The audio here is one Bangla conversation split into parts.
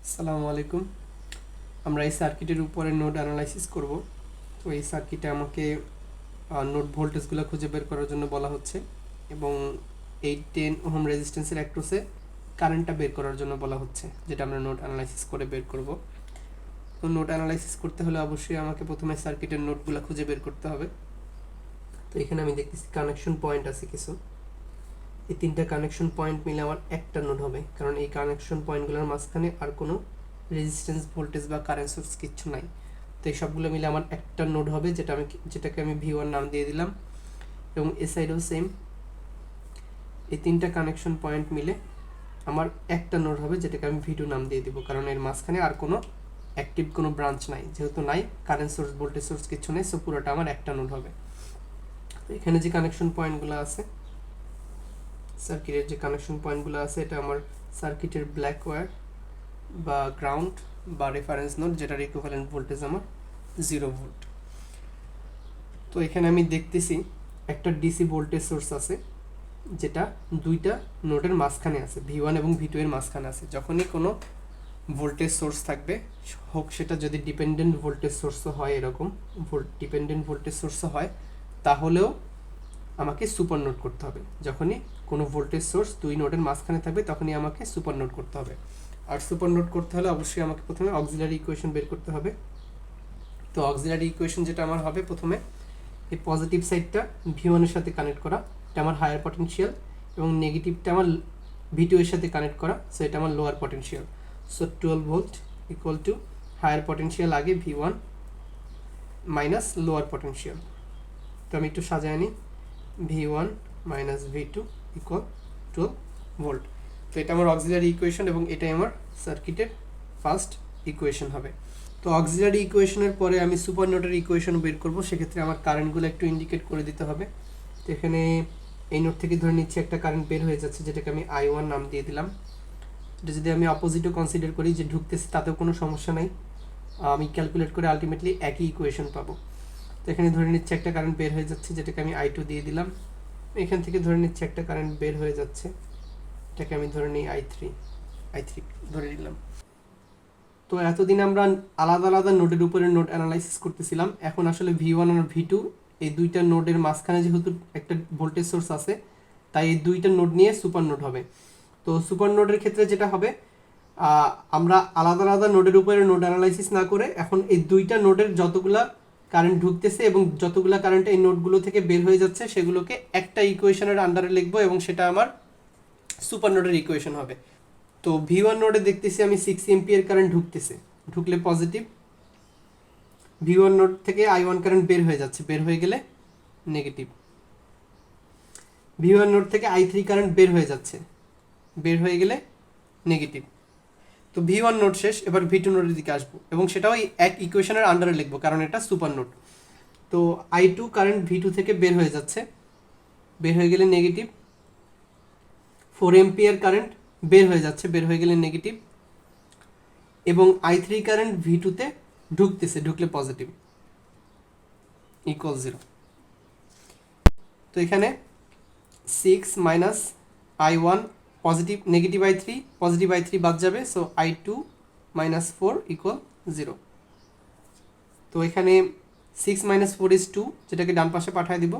আসসালামু আলাইকুম। আমরা এই সার্কিটের উপরে নোড অ্যানালাইসিস করব। তো এই সার্কিটে আমাকে নোড ভোল্টেজগুলো খুঁজে বের করার জন্য বলা হচ্ছে এবং এই 10 ওহম রেজিস্ট্যান্সের অ্যাক্রসে কারেন্টটা বের করার জন্য বলা হচ্ছে, যেটা আমরা নোড অ্যানালাইসিস করে বের করব। তো নোড অ্যানালাইসিস করতে হলে অবশ্যই আমাকে প্রথমে সার্কিটের নোডগুলো খুঁজে বের করতে হবে। তো এখানে আমি দেখতেছি কানেকশন পয়েন্ট আছে কিছু। এই তিনটা কানেকশন পয়েন্ট মিলে আমার একটা নোড হবে, কারণ এই কানেকশন পয়েন্টগুলোর মাঝখানে আর কোনো রেজিস্ট্যান্স ভোল্টেজ বা কারেন্ট সোর্স কিচ্ছু নাই। তো এই সবগুলো মিলে আমার একটা নোড হবে, যেটাকে আমি V1 নাম দিয়ে দিলাম। এবং এ সাইডেও সেম, এই তিনটা কানেকশন পয়েন্ট মিলে আমার একটা নোড হবে, যেটাকে আমি V2 নাম দিয়ে দিব, কারণ এর মাঝখানে আর কোনো অ্যাক্টিভ কোনো ব্রাঞ্চ নাই, যেহেতু নাই কারেন্ট সোর্স ভোল্টেজ সোর্স কিছু নেই, সো পুরোটা আমার একটা নোড হবে। এখানে যে কানেকশন পয়েন্টগুলো আছে, সার্কিটের যে কানেকশন পয়েন্টগুলো আছে, এটা আমার সার্কিটের ব্ল্যাক ওয়্যার বা গ্রাউন্ড বা রেফারেন্স নোড, যেটার ইকুইভ্যালেন্ট ভোল্টেজ আমার 0 ভোল্ট। তো এখানে আমি দেখতেছি একটা ডিসি ভোল্টেজ সোর্স আছে, যেটা দুইটা নোডের মাঝখানে আছে, V1 এবং V2 এর মাঝখানে আছে। যখনই কোনো ভোল্টেজ সোর্স থাকবে, হোক সেটা যদি ডিপেন্ডেন্ট ভোল্টেজ সোর্সও হয়, এরকম ডিপেন্ডেন্ট ভোল্টেজ সোর্সও হয়, তাহলেও আমাকে সুপার নোড করতে হবে। যখনই কোনো ভোল্টেজ সোর্স দুই নোডের মাঝখানে থাকবে, তখনই আমাকে সুপার নোড করতে হবে। আর সুপার নোড করতে হলে অবশ্যই আমাকে প্রথমে অক্সিলারি ইকুয়েশন বের করতে হবে। তো অক্সিলারি ইকুয়েশন যেটা আমার হবে, প্রথমে এই পজিটিভ সাইডটা V1 এর সাথে কানেক্ট করা, এটা আমার হায়ার পটেনশিয়াল, এবং নেগেটিভটা আমার V2 এর সাথে কানেক্ট করা, সো এটা আমার lower potential. So 12 volt equal to higher potential আগে V1 মাইনাস লোয়ার পটেনশিয়াল। তো আমি একটু সাজায় নিই, V1 minus V2 equal 12 volt. তো এটা আমার অক্সিলারি ইকুয়েশন এবং এটাই আমার সার্কিটের ফার্স্ট ইকুয়েশন হবে। তো অক্সিলারি ইকুয়েশনের পরে আমি সুপার নোডের ইকুয়েশন বের করব, সেক্ষেত্রে আমার কারেন্টগুলো একটু ইন্ডিকেট করে দিতে হবে। তো এখানে এই নোড থেকে ধরে নিচ্ছি একটা কারেন্ট বের হয়ে যাচ্ছে, যেটাকে আমি I1 নাম দিয়ে দিলাম। এটা যদি আমি অপোজিটও কনসিডার করি, যে ঢুকতেছে, তাতেও কোনো সমস্যা নাই, আমি ক্যালকুলেট করে আলটিমেটলি একই ইকুয়েশন পাবো। তো এখানে ধরে নিচ্ছে একটা কারেন্ট বের হয়ে যাচ্ছে, যেটাকে আমি I2 দিয়ে দিলাম। এখান থেকে ধরে নিচ্ছে একটা কারেন্ট বের হয়ে যাচ্ছে, এটাকে আমি ধরে নিই I3 ধরে নিলাম। তো এতদিন আমরা আলাদা আলাদা নোডের উপরে নোড অ্যানালাইসিস করতেছিলাম, এখন আসলে V1 আর V2 এই দুইটা নোডের মাঝখানে যেহেতু একটা ভোল্টেজ সোর্স আছে, তাই এই দুইটা নোড নিয়ে সুপার নোড হবে। তো সুপার নোডের ক্ষেত্রে যেটা হবে, আমরা আলাদা আলাদা নোডের উপরে নোড অ্যানালাইসিস না করে এখন এই দুইটা নোডের যতগুলা কারেন্ট ঢুকতেছে এবং যতগুলা কারেন্ট এই নোডগুলো থেকে বের হয়ে যাচ্ছে, সেগুলোকে একটা ইকুয়েশনের আন্ডারে লিখবো এবং সেটা আমার সুপার নোডের ইকুয়েশন হবে। তো V1 নোডে দেখতেছি আমি 6 এম্পিয়ার কারেন্ট ঢুকতেছে, ঢুকলে পজিটিভ। V1 নোড থেকে I1 কারেন্ট বের হয়ে যাচ্ছে, বের হয়ে গেলে নেগেটিভ। V1 নোড থেকে I3 কারেন্ট বের হয়ে যাচ্ছে, বের হয়ে গেলে নেগেটিভ। তো V1 নোড শেষ, এবার V2 নোডের দিকে আসবো এবং সেটাও এক ইকুয়েশনের আন্ডারে লিখবো, কারণ এটা সুপার নোড। তো I2 কারেন্ট V2 থেকে বের হয়ে যাচ্ছে, বের হয়ে গেলে নেগেটিভ। 4 এম্পিয়ার কারেন্ট বের হয়ে যাচ্ছে, বের হয়ে গেলে নেগেটিভ। এবং I3 কারেন্ট V2 তে ঢুকতেছে, ঢুকলে পজিটিভ, ইকুয়াল 0। তো এখানে 6 minus I1 positive, negative I3, positive I3 বাদ যাবে, সো I2 মাইনাস 4 ইকুয়াল 0। তো এখানে 6 মাইনাস 4 ইজ 2, যেটাকে ডান পাশে পাঠিয়ে দিব,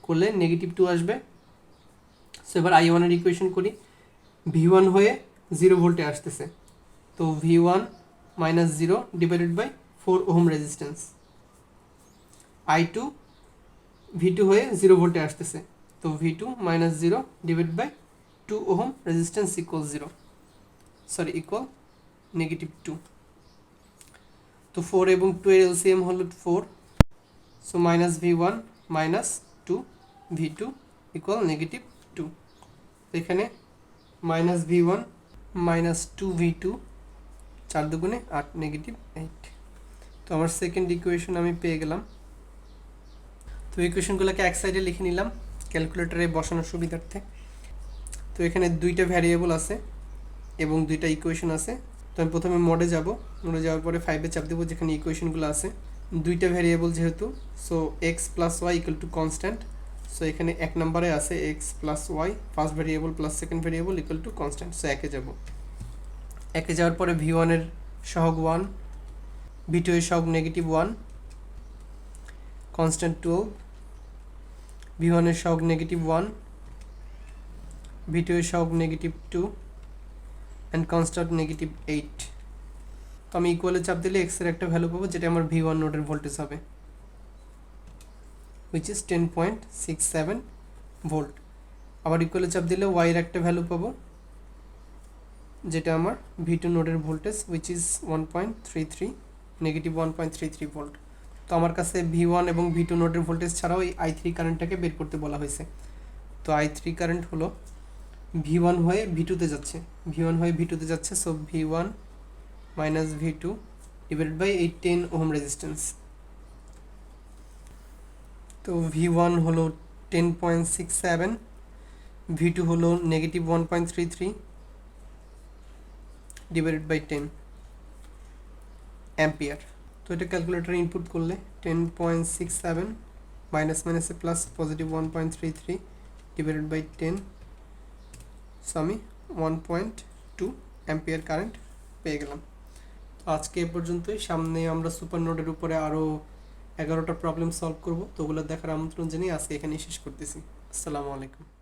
করলে নেগেটিভ 2 আসবে। সো এবার I1 এর ইকুয়েশন করি, V1 হয়ে 0 ভোল্টে আসতেছে, তো V1 minus 0 divided by 4 ohm resistance. I2 V2 হয়ে 0 ভোল্টে আসতেছে, তো V2 minus 0 divide by 2 ohm resistance equal 0, sorry equal negative 2। তো 4 এবং 2 এর এলসিএম হলো 4, so minus V1 minus 2 V2 equal negative 2। তো এখানে মাইনাস V1 মাইনাস 2 V2, 4 দুগুণে 8, নেগেটিভ 8। তো আমার সেকেন্ড ইকুয়েশন আমি পেয়ে গেলাম। তো ইকুয়েশনগুলোকে এক সাইডে লিখে নিলাম ক্যালকুলেটরে বসানোর সুবিধার্থে। তো এখানে দুইটা ভ্যারিয়েবল আছে এবং দুইটা ইকুয়েশন আছে। তো আমি প্রথমে মোডে যাব, মোডে যাওয়ার পরে 5-এ চাপ দেবো, যেখানে ইকুয়েশনগুলো আছে। দুইটা ভ্যারিয়েবল যেহেতু, so x plus y equal to constant, so এখানে 1 নম্বরে আছে x plus y first variable plus second variable equal to constant. So একে যাব, একে যাওয়ার পরে v1 এর সহগ 1, v2 এর সহগ -1, কনস্ট্যান্ট 12, v1 এর সহগ -1, v2 এর সহগ -2 অ্যান্ড কনস্ট্যান্ট -8। তো আমি ইকুয়ালে চাপ দিলে এক্স এর একটা ভ্যালু পাবো যেটা আমার v1 নোডের ভোল্টেজ হবে, which is 10.67 ভোল্ট। আবার ইকুয়ালে চাপ দিলে ওয়াই এর একটা ভ্যালু পাবো যেটা আমার v2 নোডের ভোল্টেজ, which is 1.33 -1.33 ভোল্ট। তো আমার কাছে v1 এবং v2 নোডের ভোল্টেজ ছাড়াও এই i3 কারেন্টটাকে বের করতে বলা হয়েছে। তো i3 কারেন্ট হলো v1 হয়ে v2 তে যাচ্ছে, v1 হয়ে v2 তে যাচ্ছে, so v1 minus v2 divided by এই 10 ওহম রেজিস্ট্যান্স। তো v1 হলো 10.67, v2 হলো -1.33 ডিভাইডেড বাই 10 অ্যাম্পিয়ার। তো এটা ক্যালকুলেটারে ইনপুট করলে 10.67 মাইনাস মাইনাসে plus positive 1.33 divided by 10, so আমি 1.2 অ্যাম্পিয়ার কারেন্ট পেয়ে গেলাম। তো আজকে এ পর্যন্তই। সামনে আমরা সুপার নোডের উপরে আরও 11টা প্রবলেম সলভ করব, তো ওগুলো দেখার আমন্ত্রণ জানিয়ে আজকে এখানেই শেষ করতেছি। আসসালামু আলাইকুম।